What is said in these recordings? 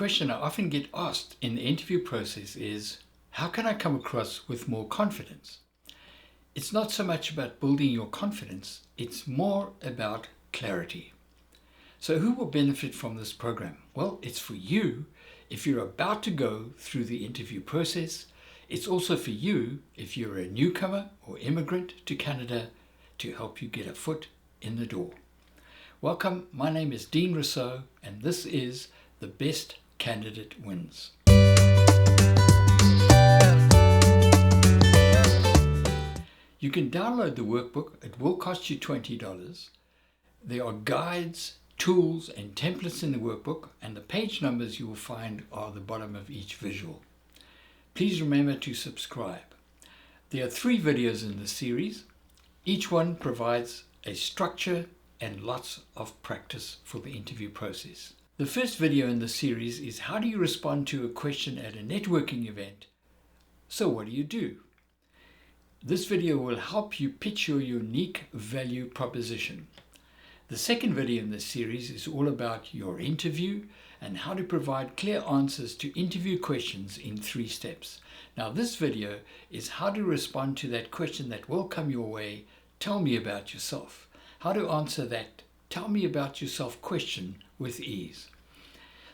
question I often get asked in the interview process is, how can I come across with more confidence? It's not so much about building your confidence, it's more about clarity. So who will benefit from this program? Well, it's for you if you're about to go through the interview process. It's also for you if you're a newcomer or immigrant to Canada, to help you get a foot in the door. Welcome, my name is Dean Rousseau, and this is The Best Candidate Wins. You can download the workbook. It will cost you $20. There are guides, tools, and templates in the workbook, and the page numbers you will find are at the bottom of each visual. Please remember to subscribe. There are 3 videos in the series. Each one provides a structure and lots of practice for the interview process. The first video in the series is how do you respond to a question at a networking event? So what do? This video will help you pitch your unique value proposition. The second video in this series is all about your interview and how to provide clear answers to interview questions in 3 steps. Now this video is how to respond to that question that will come your way, tell me about yourself. How to answer that tell me about yourself question with ease.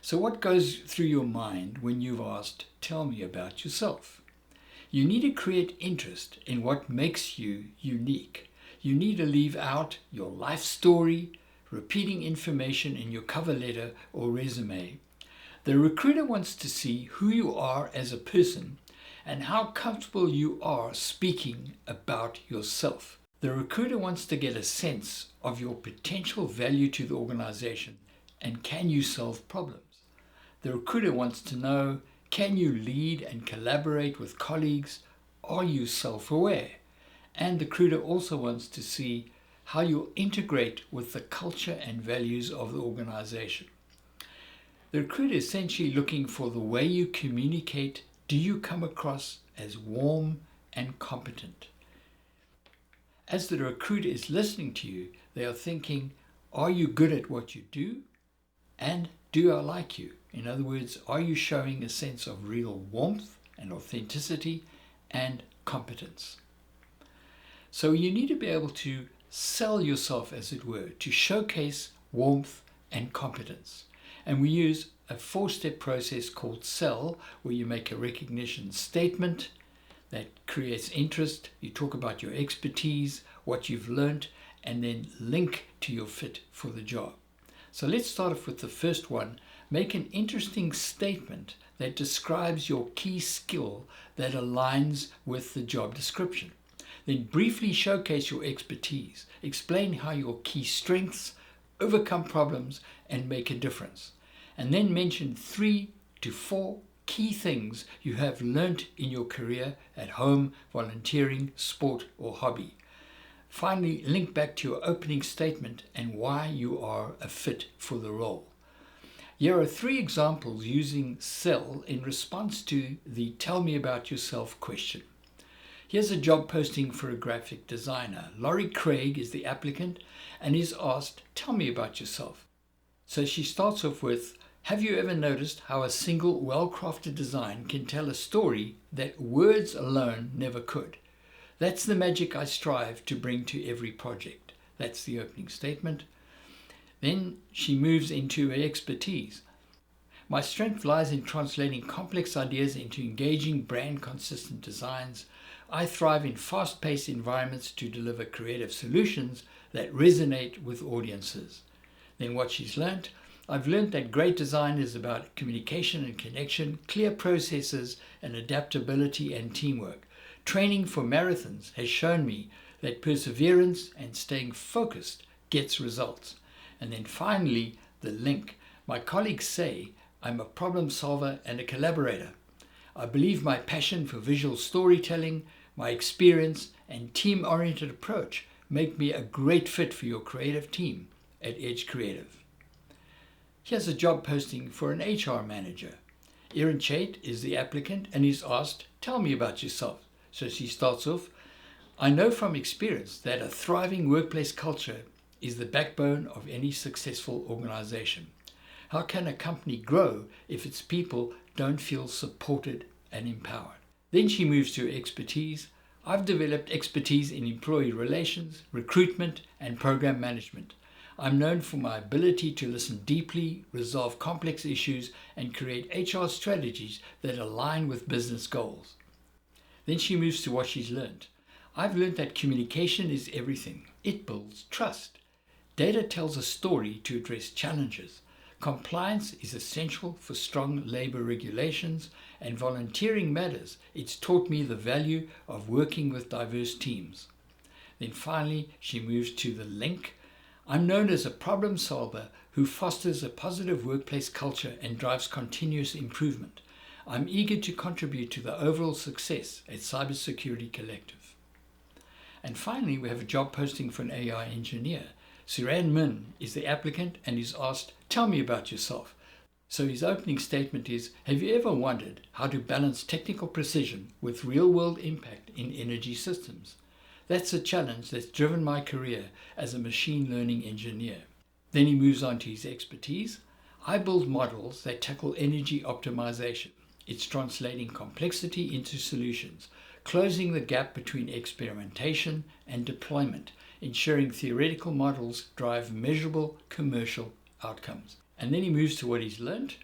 So what goes through your mind when you've asked, tell me about yourself? You need to create interest in what makes you unique. You need to leave out your life story, repeating information in your cover letter or resume. The recruiter wants to see who you are as a person and how comfortable you are speaking about yourself. The recruiter wants to get a sense of your potential value to the organization and can you solve problems. The recruiter wants to know, can you lead and collaborate with colleagues? Are you self-aware? And the recruiter also wants to see how you'll integrate with the culture and values of the organization. The recruiter is essentially looking for the way you communicate. Do you come across as warm and competent? As the recruiter is listening to you, they are thinking, are you good at what you do? And do I like you? In other words, are you showing a sense of real warmth and authenticity and competence? So you need to be able to sell yourself, as it were, to showcase warmth and competence. And we use a 4-step process called SELL, where you make a recognition statement that creates interest. You talk about your expertise, what you've learned, and then link to your fit for the job. So let's start off with the first one. Make an interesting statement that describes your key skill that aligns with the job description. Then briefly showcase your expertise. Explain how your key strengths overcome problems and make a difference. And then mention 3 to 4 key things you have learnt in your career, at home, volunteering, sport, or hobby. Finally, link back to your opening statement and why you are a fit for the role. Here are 3 examples using SELL in response to the tell me about yourself question. Here's a job posting for a graphic designer. Laurie Craig is the applicant and is asked, tell me about yourself. So she starts off with, have you ever noticed how a single well-crafted design can tell a story that words alone never could? That's the magic I strive to bring to every project. That's the opening statement. Then she moves into her expertise. My strength lies in translating complex ideas into engaging, brand-consistent designs. I thrive in fast-paced environments to deliver creative solutions that resonate with audiences. Then what she's learned. I've learned that great design is about communication and connection, clear processes, and adaptability and teamwork. Training for marathons has shown me that perseverance and staying focused gets results. And then finally, the link. My colleagues say I'm a problem solver and a collaborator. I believe my passion for visual storytelling, my experience, and team-oriented approach make me a great fit for your creative team at Edge Creative. Here's a job posting for an HR manager. Erin Chait is the applicant and is asked, tell me about yourself. So she starts off, I know from experience that a thriving workplace culture is the backbone of any successful organization. How can a company grow if its people don't feel supported and empowered? Then she moves to expertise. I've developed expertise in employee relations, recruitment, and program management. I'm known for my ability to listen deeply, resolve complex issues, and create HR strategies that align with business goals. Then she moves to what she's learned. I've learned that communication is everything. It builds trust. Data tells a story to address challenges. Compliance is essential for strong labor regulations, and volunteering matters. It's taught me the value of working with diverse teams. Then finally, she moves to the link. I'm known as a problem solver who fosters a positive workplace culture and drives continuous improvement. I'm eager to contribute to the overall success at Cybersecurity Collective. And finally, we have a job posting for an AI engineer. Suran Min is the applicant and is asked, "Tell me about yourself." So his opening statement is, "Have you ever wondered how to balance technical precision with real-world impact in energy systems? That's a challenge that's driven my career as a machine learning engineer." Then he moves on to his expertise. I build models that tackle energy optimization. It's translating complexity into solutions, closing the gap between experimentation and deployment, ensuring theoretical models drive measurable commercial outcomes. And then he moves to what he's learned.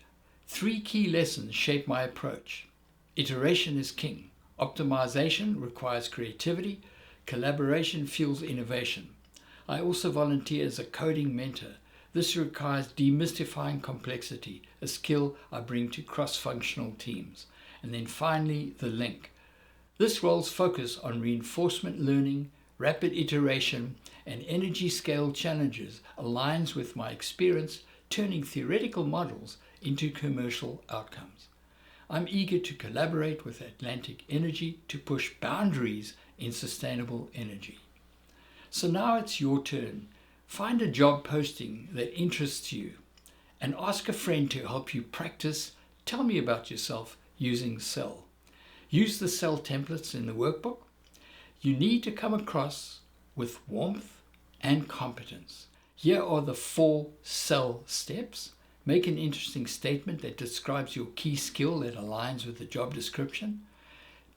3 key lessons shape my approach. Iteration is king. Optimization requires creativity. Collaboration fuels innovation. I also volunteer as a coding mentor. This requires demystifying complexity, a skill I bring to cross-functional teams. And then finally, the link. This role's focus on reinforcement learning, rapid iteration, and energy scale challenges aligns with my experience turning theoretical models into commercial outcomes. I'm eager to collaborate with Atlantic Energy to push boundaries in sustainable energy. So now it's your turn. Find a job posting that interests you and ask a friend to help you practice "Tell me about yourself" using Cell. Use the Cell templates in the workbook. You need to come across with warmth and competence. Here are the 4 Cell steps. Make an interesting statement that describes your key skill that aligns with the job description.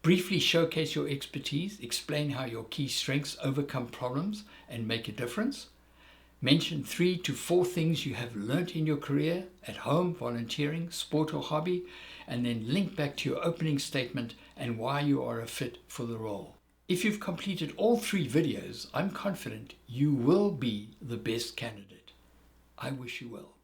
Briefly showcase your expertise. Explain how your key strengths overcome problems and make a difference. Mention 3 to 4 things you have learnt in your career, at home, volunteering, sport or hobby, and then link back to your opening statement and why you are a fit for the role. If you've completed all 3 videos, I'm confident you will be the best candidate. I wish you well.